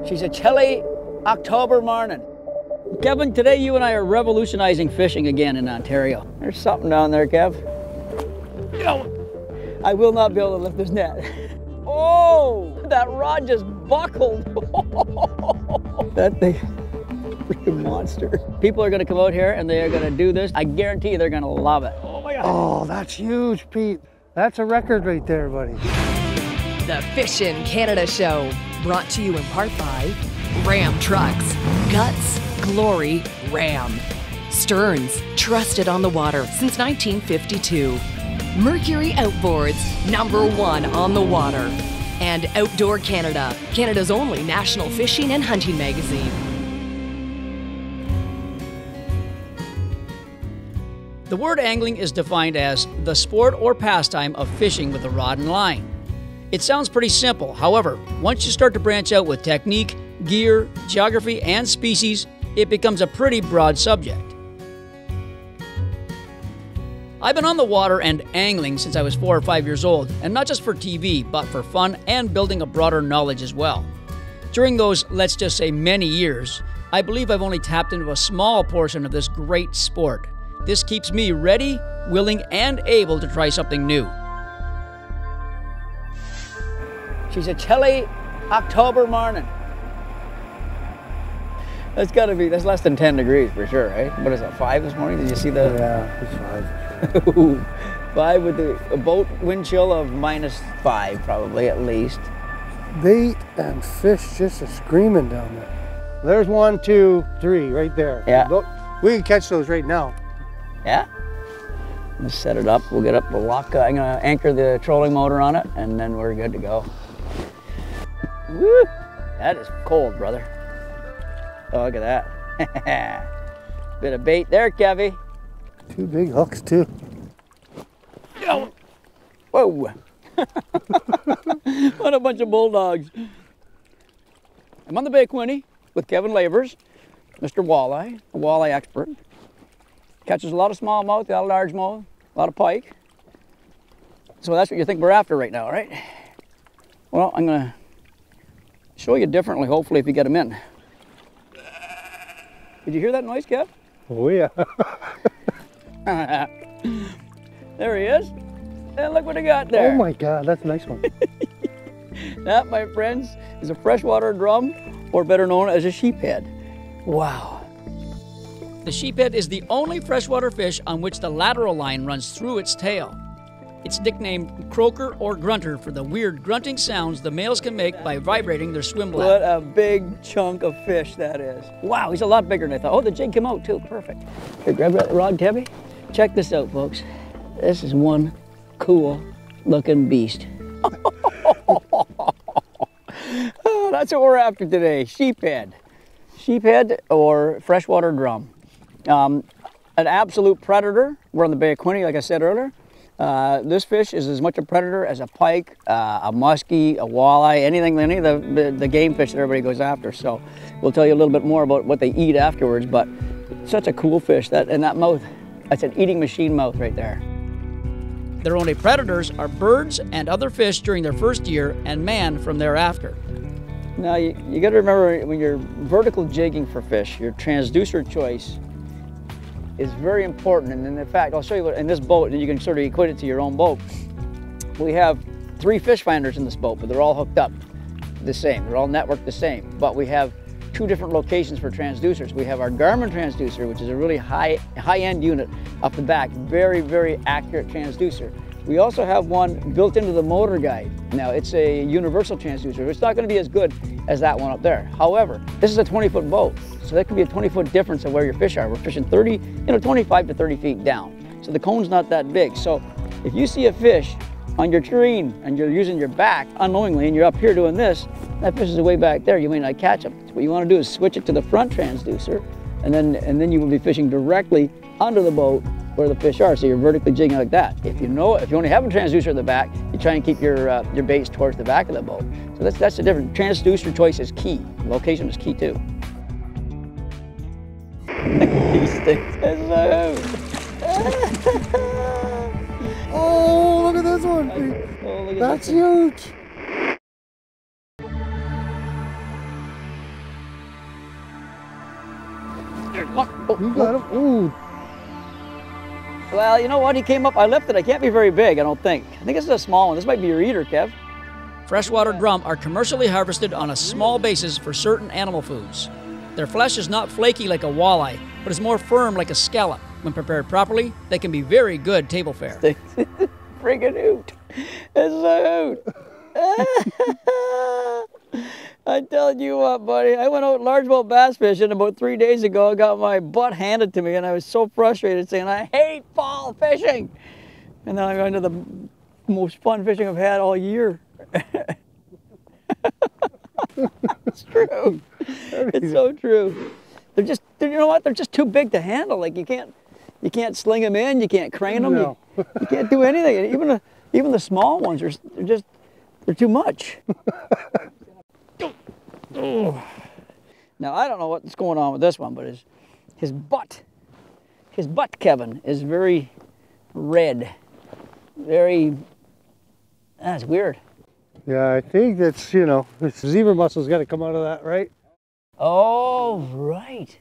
She's a chilly October morning. Kevin, today you and I are revolutionizing fishing again in Ontario. There's something down there, Kev. I will not be able to lift this net. Oh, that rod just buckled. That thing, freaking monster. People are gonna come out here and they are gonna do this. I guarantee you they're gonna love it. Oh my God. Oh, that's huge, Pete. That's a record right there, buddy. The Fishin' Canada Show, brought to you in part by Ram Trucks. Guts, glory, Ram. Stearns, trusted on the water since 1952. Mercury Outboards, #1 on the water. And Outdoor Canada, Canada's only national fishing and hunting magazine. The word angling is defined as the sport or pastime of fishing with a rod and line. It sounds pretty simple. However, once you start to branch out with technique, gear, geography, and species, it becomes a pretty broad subject. I've been on the water and angling since I was 4 or 5 years old, and not just for TV, but for fun and building a broader knowledge as well. During those, let's just say many years, I believe I've only tapped into a small portion of this great sport. This keeps me ready, willing, and able to try something new. She's a chilly October morning. That's gotta be, that's less than 10 degrees for sure, right? What is that, 5 this morning? Did you see that? Yeah, it's 5. 5 with a boat wind chill of -5 probably at least. Bait and fish just screaming down there. There's 1, 2, 3 right there. Yeah. We can catch those right now. Yeah. Let's set it up. We'll get up the lock. I'm gonna anchor the trolling motor on it and then we're good to go. Woo! That is cold, brother. Oh, look at that. Bit of bait there, Kevy. 2 big hooks too. Whoa. What a bunch of bulldogs. I'm on the Bay of Quinte with Kevin Labors, Mr. Walleye, a walleye expert. Catches a lot of smallmouth, a lot of largemouth, a lot of pike. So that's what you think we're after right now, right? Well, I'm gonna show you differently, hopefully, if you get them in. Did you hear that noise, Kev? Oh yeah. There he is. And look what I got there. Oh my God, that's a nice one. That, my friends, is a freshwater drum, or better known as a sheephead. Wow. The sheephead is the only freshwater fish on which the lateral line runs through its tail. It's nicknamed croaker or grunter for the weird grunting sounds the males can make by vibrating their swim bladder. What a big chunk of fish that is. Wow, he's a lot bigger than I thought. Oh, the jig came out too, perfect. Here, grab that rod, Kevy. Check this out, folks. This is one cool looking beast. Oh, that's what we're after today, sheephead. Sheephead or freshwater drum. An absolute predator. We're on the Bay of Quinte, like I said earlier. This fish is as much a predator as a pike, a muskie, a walleye, any of the game fish that everybody goes after. So we'll tell you a little bit more about what they eat afterwards, but such a cool fish. And that mouth, that's an eating machine mouth right there. Their only predators are birds and other fish during their first year and man from thereafter. Now you got to remember when you're vertical jigging for fish, your transducer choice is very important. And in fact, I'll show you what in this boat, and you can sort of equate it to your own boat. We have 3 fish finders in this boat, but they're all hooked up the same. They're all networked the same. But we have 2 different locations for transducers. We have our Garmin transducer, which is a really high-end unit up the back, very, very accurate transducer. We also have one built into the motor guide. Now, it's a universal transducer. It's not going to be as good as that one up there. However, this is a 20-foot boat, so that could be a 20-foot difference of where your fish are. We're fishing 25 to 30 feet down. So the cone's not that big. So if you see a fish on your tureen and you're using your back unknowingly and you're up here doing this, that fish is way back there. You may not catch him. So what you want to do is switch it to the front transducer, and then you will be fishing directly under the boat where the fish are. So you're vertically jigging like that. If you only have a transducer in the back, you try and keep your baits towards the back of the boat. So that's the difference. Transducer choice is key. Location is key too. These things. Oh, look at this one. Oh, look at That's this one. huge. You got him. Ooh. Well, you know what? He came up, I lifted. I can't be very big, I don't think. I think this is a small one. This might be your eater, Kev. Freshwater drum are commercially harvested on a small basis for certain animal foods. Their flesh is not flaky like a walleye, but is more firm like a scallop. When prepared properly, they can be very good table fare. Friggin' hoot. It's a hoot. I'm telling you what, buddy. I went out largemouth bass fishing about 3 days ago. I got my butt handed to me, and I was so frustrated saying, I hate fall fishing. And then I went to the most fun fishing I've had all year. It's true. It's so true. They're just, you know what? They're just too big to handle. Like you can't sling them in. You can't crane them. No. You can't do anything. Even the small ones they're too much. Oh. Now I don't know what's going on with this one, but his butt, Kevin, is very red. That's weird. Yeah, I think that's, you know, this zebra mussel's got to come out of that, right? Oh, right.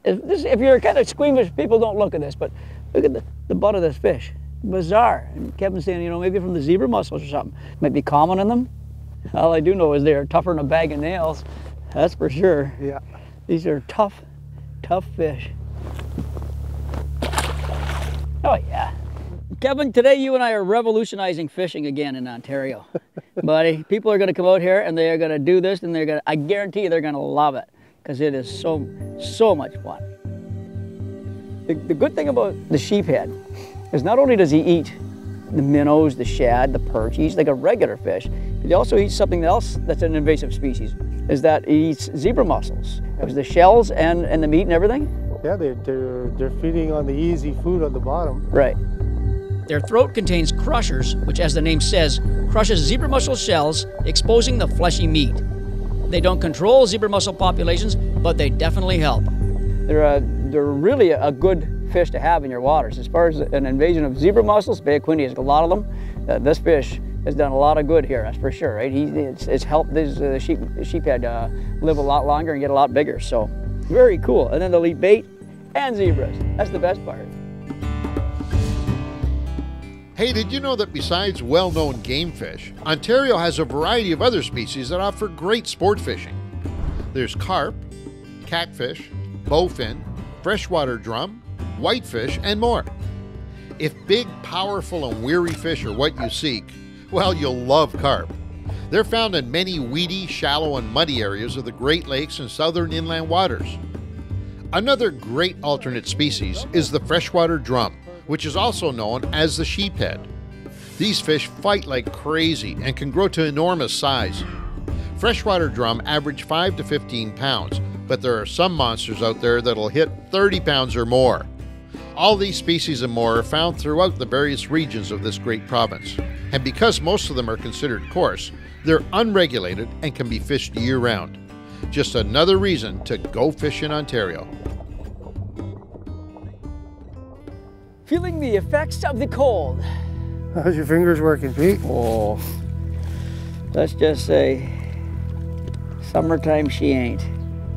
If you're kind of squeamish, people don't look at this, but look at the butt of this fish. Bizarre. And Kevin's saying, you know, maybe from the zebra mussels or something. Might be common in them. All I do know is they're tougher than a bag of nails. That's for sure. Yeah. These are tough fish. Oh, yeah. Kevin, today you and I are revolutionizing fishing again in Ontario. Buddy, people are going to come out here and they are going to do this, and I guarantee you they're going to love it because it is so much fun. The good thing about the sheephead is not only does he eat the minnows, the shad, the perch, he eats like a regular fish, but he also eats something else that's an invasive species, is that he eats zebra mussels. It was the shells and the meat and everything. Yeah, they're feeding on the easy food on the bottom. Right. Their throat contains crushers, which, as the name says, crushes zebra mussel shells, exposing the fleshy meat. They don't control zebra mussel populations, but they definitely help. They're really a good fish to have in your waters. As far as an invasion of zebra mussels, Bay of Quinte has a lot of them. This fish has done a lot of good here, that's for sure. Right? It's helped these sheephead live a lot longer and get a lot bigger. So very cool. And then they'll eat bait and zebras. That's the best part. Hey, did you know that besides well-known game fish, Ontario has a variety of other species that offer great sport fishing? There's carp, catfish, bowfin, freshwater drum, whitefish, and more. If big, powerful, and weary fish are what you seek, well, you'll love carp. They're found in many weedy, shallow, and muddy areas of the Great Lakes and southern inland waters. Another great alternate species is the freshwater drum, which is also known as the sheephead. These fish fight like crazy and can grow to enormous size. Freshwater drum average 5 to 15 pounds, but there are some monsters out there that'll hit 30 pounds or more. All these species and more are found throughout the various regions of this great province. And because most of them are considered coarse, they're unregulated and can be fished year-round. Just another reason to go fish in Ontario. Feeling the effects of the cold. How's your fingers working, Pete? Oh, let's just say, summertime she ain't.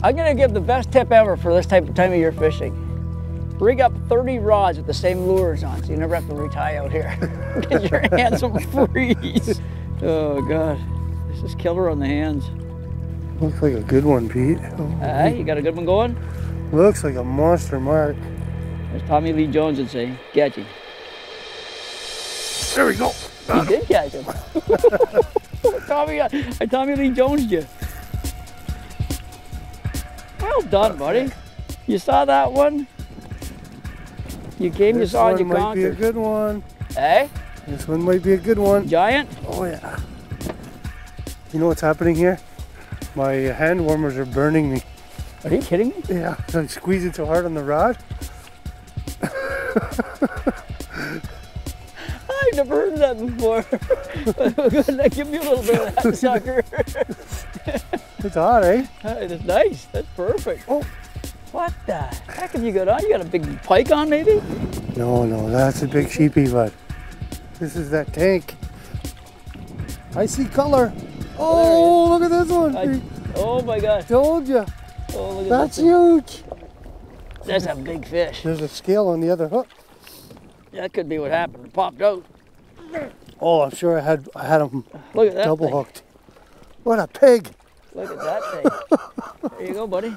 I'm gonna give the best tip ever for this time of year fishing. Rig up 30 rods with the same lures on, so you never have to retie out here. Get your hands will freeze. Oh God, this is killer on the hands. Looks like a good one, Pete. You got a good one going? Looks like a monster mark. As Tommy Lee Jones would say, catch him. There we go. He did catch him. I Tommy Lee Jones'd you. Well done, buddy. You saw that one? You came, you saw, and you conquered. This one might be a good one. Eh? This one might be a good one. Giant? Oh yeah. You know what's happening here? My hand warmers are burning me. Are you kidding me? Yeah, I'm squeezing so hard on the rod. I've never heard of that before. Give me a little bit of that sucker. It's hot, eh? That's nice. That's perfect. Oh. What the heck have you got on? You got a big pike on, maybe? No, that's a big sheepy, bud. This is that tank. I see color. Oh, look at this one. Oh my God. Told you. Oh, look at that's this huge. That's a big fish. There's a scale on the other hook. That could be what happened. It popped out. Oh, I'm sure I had him Look at that double thing. hooked. What a pig! Look at that thing. There you go, buddy.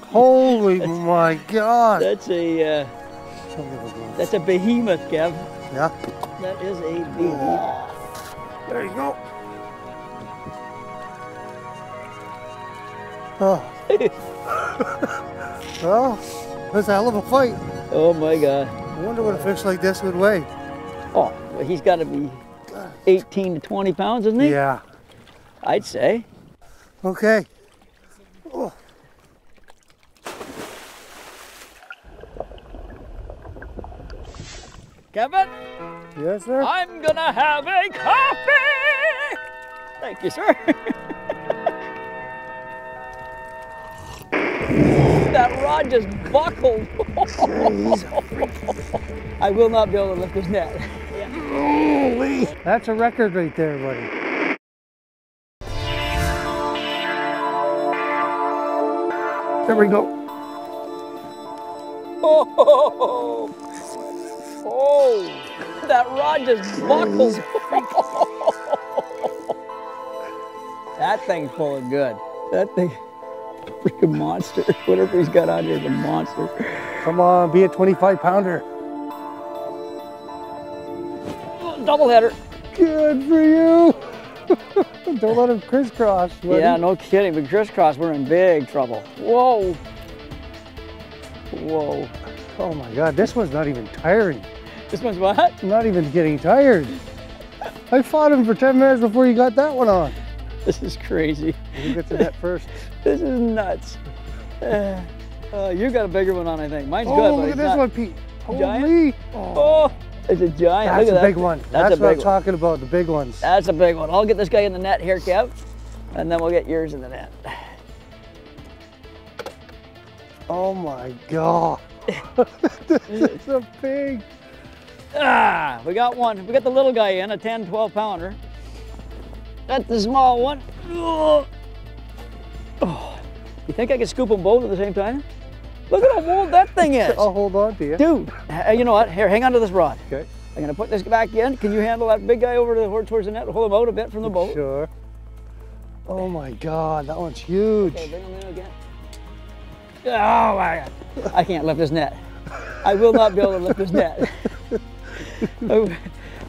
Holy my God! That's a behemoth, Kev. Yeah. That is a behemoth. There you go. Oh. Well, that's a hell of a fight. Oh my God. I wonder what a fish like this would weigh. Oh, well, he's got to be 18 to 20 pounds, isn't he? Yeah. I'd say. Okay. Oh. Kevin, Yes, sir. I'm gonna have a coffee. Thank you, sir. That rod just buckled. I will not be able to lift this net. Holy. That's a record right there, buddy. There we go. Oh, oh, that rod just buckled. That thing's pulling good. That thing, freaking monster. Whatever he's got on here is a monster. Come on, be a 25 pounder. Double header. Good for you. Don't let him crisscross, buddy. Yeah, no kidding. But crisscross, we're in big trouble. Whoa. Whoa. Oh my God, this one's not even tiring. This one's what? Not even getting tired. I fought him for 10 minutes before you got that one on. This is crazy. You get to that first. This is nuts. You got a bigger one on, I think. Mine's good, Oh, but look it's at this not one, Pete. giant. Holy. Oh, it's a giant. That's Look at a big that. one. That's That's a what big I'm one. talking about, the big ones. That's a big one. I'll get this guy in the net here, Kev, and then we'll get yours in the net. Oh my God. This is a pig. Ah, we got one. We got the little guy in, a 10, 12 pounder. That's the small one. Oh. You think I could scoop them both at the same time? Look at how old that thing is. I'll hold on to you. Dude, you know what? Here, hang on to this rod. Okay. I'm gonna put this back in. Can you handle that big guy over towards the net? Hold him out a bit from the boat. Sure. Oh my God, that one's huge. Okay, bring him in again. Oh my God. I can't lift this net. I will not be able to lift this net.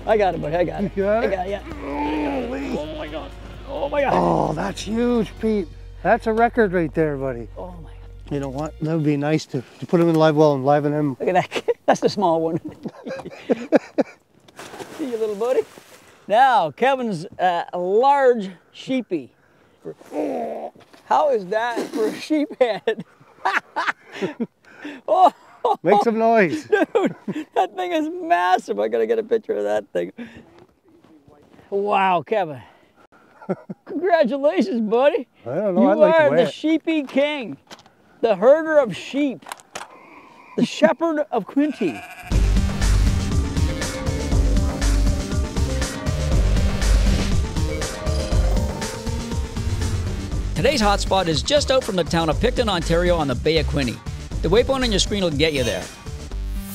I got it, buddy. I got it. You got it? I got it, yeah. Holy. Oh my God. Oh my God. Oh, that's huge, Pete. That's a record right there, buddy. Oh my God. You know what? That would be nice to put him in live well and liven him. Look at that. That's the small one. See you, little buddy. Now, Kevin's large sheepy. How is that for a sheephead? Oh, Make some noise. dude, that thing is massive. I gotta get a picture of that thing. Wow, Kevin. Congratulations, buddy. I don't know. You I'd like to are weigh the it. sheepy king, the herder of sheep, the shepherd of Quinte. Today's hotspot is just out from the town of Picton, Ontario on the Bay of Quinte. The waypoint on your screen will get you there.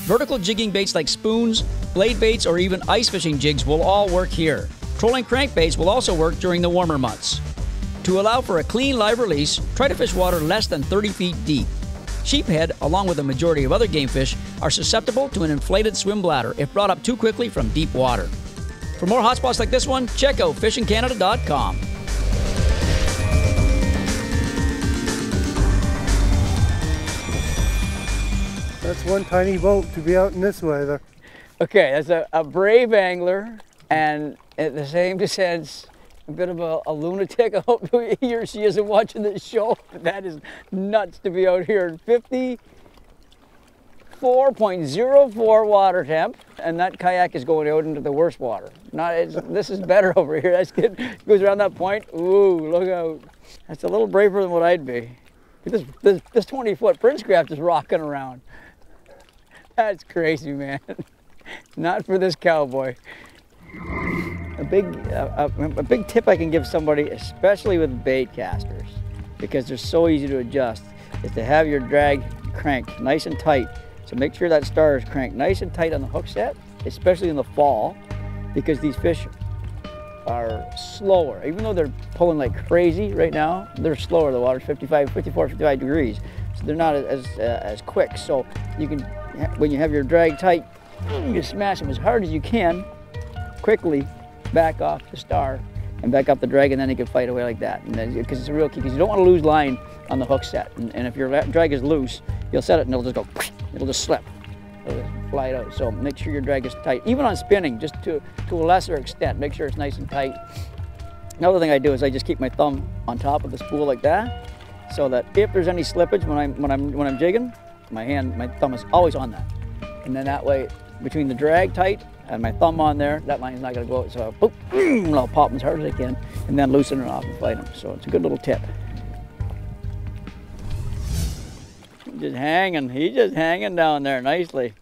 Vertical jigging baits like spoons, blade baits, or even ice fishing jigs will all work here. Trolling crankbaits will also work during the warmer months. To allow for a clean, live release, try to fish water less than 30 feet deep. Sheephead, along with the majority of other game fish, are susceptible to an inflated swim bladder if brought up too quickly from deep water. For more hotspots like this one, check out fishingcanada.com. That's one tiny boat to be out in this weather. Okay, that's a brave angler, and at the same sense, a bit of a lunatic. I hope he or she isn't watching this show. That is nuts to be out here at 54.04 water temp, and that kayak is going out into the worst water. This is better over here. That's good. Goes around that point. Ooh, look out. That's a little braver than what I'd be. This 20-foot Prince Craft is rocking around. That's crazy, man. Not for this cowboy. A big tip I can give somebody, especially with bait casters, because they're so easy to adjust. is to have your drag cranked nice and tight. So make sure that star is cranked nice and tight on the hook set, especially in the fall, because these fish are slower. Even though they're pulling like crazy right now, they're slower. The water's 54, 55 degrees. So they're not as quick. So you can, when you have your drag tight, you can smash them as hard as you can, quickly back off the star and back up the drag, and then you can fight away like that. And then, because it's a real key, because you don't want to lose line on the hook set. And if your drag is loose, you'll set it and it'll just go, it'll just slip. It'll just fly it out. So make sure your drag is tight. Even on spinning, just to a lesser extent, make sure it's nice and tight. Another thing I do is I just keep my thumb on top of the spool like that, so that if there's any slippage when I'm jigging, my thumb is always on that. And then that way, between the drag tight and my thumb on there, that line's not gonna go out. So boop, I'll pop them as hard as I can and then loosen it off and fight them. So it's a good little tip. Just hanging, he's just hanging down there nicely.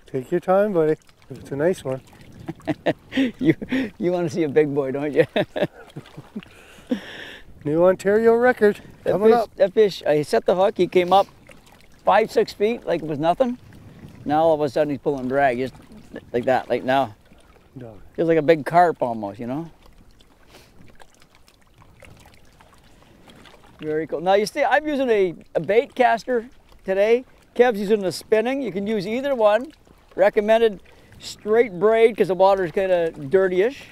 Take your time, buddy. It's a nice one. you want to see a big boy, don't you? New Ontario record coming up. That fish, I set the hook, he came up 5-6 feet like it was nothing. Now all of a sudden he's pulling drag, just like that, like now. No. Feels like a big carp almost, you know? Very cool. Now you see, I'm using a bait caster today. Kev's using the spinning. You can use either one. Recommended straight braid because the water is kind of dirty-ish.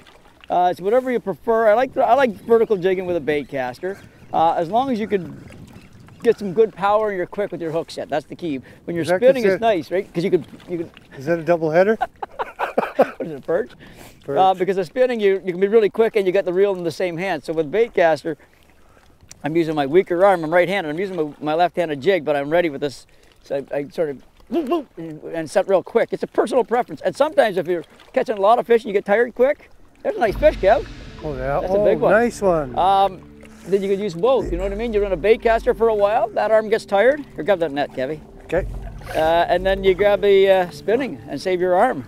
It's whatever you prefer. I like vertical jigging with a bait caster. As long as you can get some good power and you're quick with your hook set. That's the key. When you're spinning, it's nice, right? Because you could. Is that a double header? What is it, a perch? Perch. Because of spinning, you can be really quick and you got the reel in the same hand. So with bait caster, I'm using my weaker arm. I'm right-handed. I'm using my left-handed jig, but I'm ready with this. So I sort of and set real quick. It's a personal preference. And sometimes if you're catching a lot of fish and you get tired quick, there's a nice fish, Kev. Oh yeah, that's a big one. Nice one. Then you could use both. You know what I mean? You run a bait caster for a while. That arm gets tired. Here, grab that net, Kevy. Okay. And then you grab the spinning and save your arm.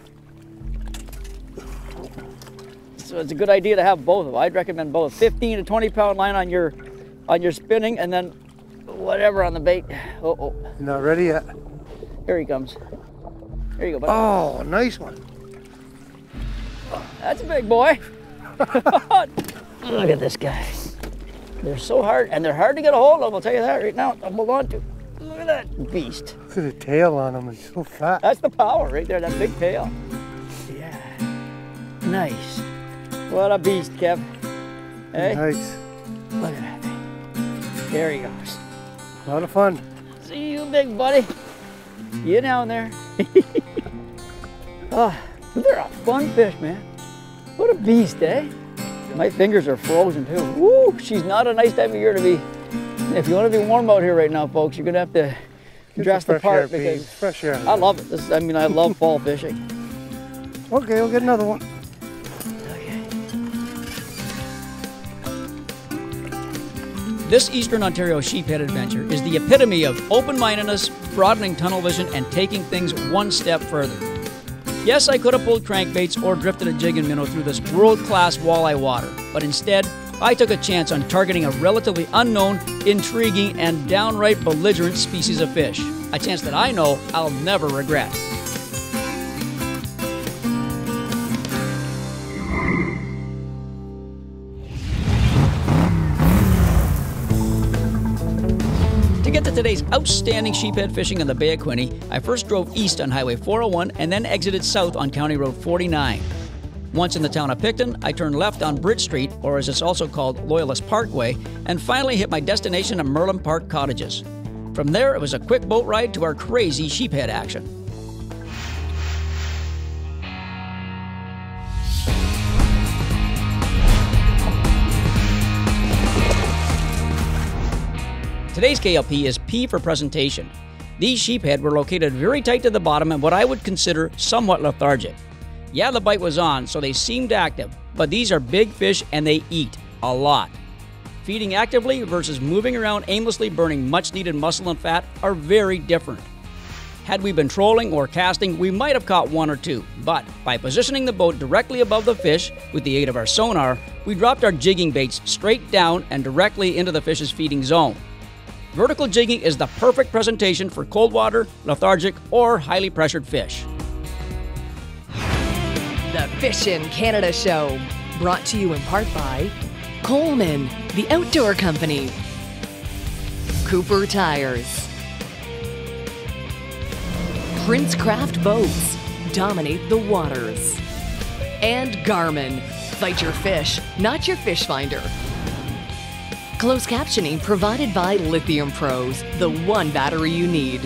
So it's a good idea to have both of them. I'd recommend both. 15 to 20 pound line on your spinning, and then whatever on the bait. Oh. You're not ready yet. Here he comes. There you go, buddy. Oh, nice one. That's a big boy. Look at this guy. They're so hard, and they're hard to get a hold of, I'll tell you that right now. I'll hold on to. Look at that beast. Look at the tail on him, it's so fat. That's the power right there, that big tail. Yeah. Nice. What a beast, Kev. Hey? Nice. Look at that thing. There he goes. A lot of fun. See you, big buddy. You down there. Oh, they're a fun fish, man. What a beast, eh? My fingers are frozen too. Woo! She's not a nice time of year to be. If you want to be warm out here right now, folks, you're gonna have to dress the part because fresh air. I love it. I love fall fishing. Okay, we'll get another one. This Eastern Ontario sheephead adventure is the epitome of open-mindedness, broadening tunnel vision, and taking things one step further. Yes, I could have pulled crankbaits or drifted a jig and minnow through this world-class walleye water, but instead, I took a chance on targeting a relatively unknown, intriguing, and downright belligerent species of fish. A chance that I know I'll never regret. To get to today's outstanding sheephead fishing on the Bay of Quinte, I first drove east on Highway 401 and then exited south on County Road 49. Once in the town of Picton, I turned left on Bridge Street, or as it's also called, Loyalist Parkway, and finally hit my destination of Merland Park Cottages. From there, it was a quick boat ride to our crazy sheephead action. Today's KLP is P for presentation. These sheephead were located very tight to the bottom and what I would consider somewhat lethargic. Yeah, the bite was on, so they seemed active, but these are big fish and they eat a lot. Feeding actively versus moving around aimlessly burning much needed muscle and fat are very different. Had we been trolling or casting, we might have caught one or two, but by positioning the boat directly above the fish with the aid of our sonar, we dropped our jigging baits straight down and directly into the fish's feeding zone. Vertical jigging is the perfect presentation for cold water, lethargic, or highly pressured fish. The Fishin' Canada Show, brought to you in part by Coleman, the Outdoor Company, Cooper Tires, Prince Craft Boats, dominate the waters, and Garmin, fight your fish, not your fish finder. Closed captioning provided by Lithium Pros, the one battery you need.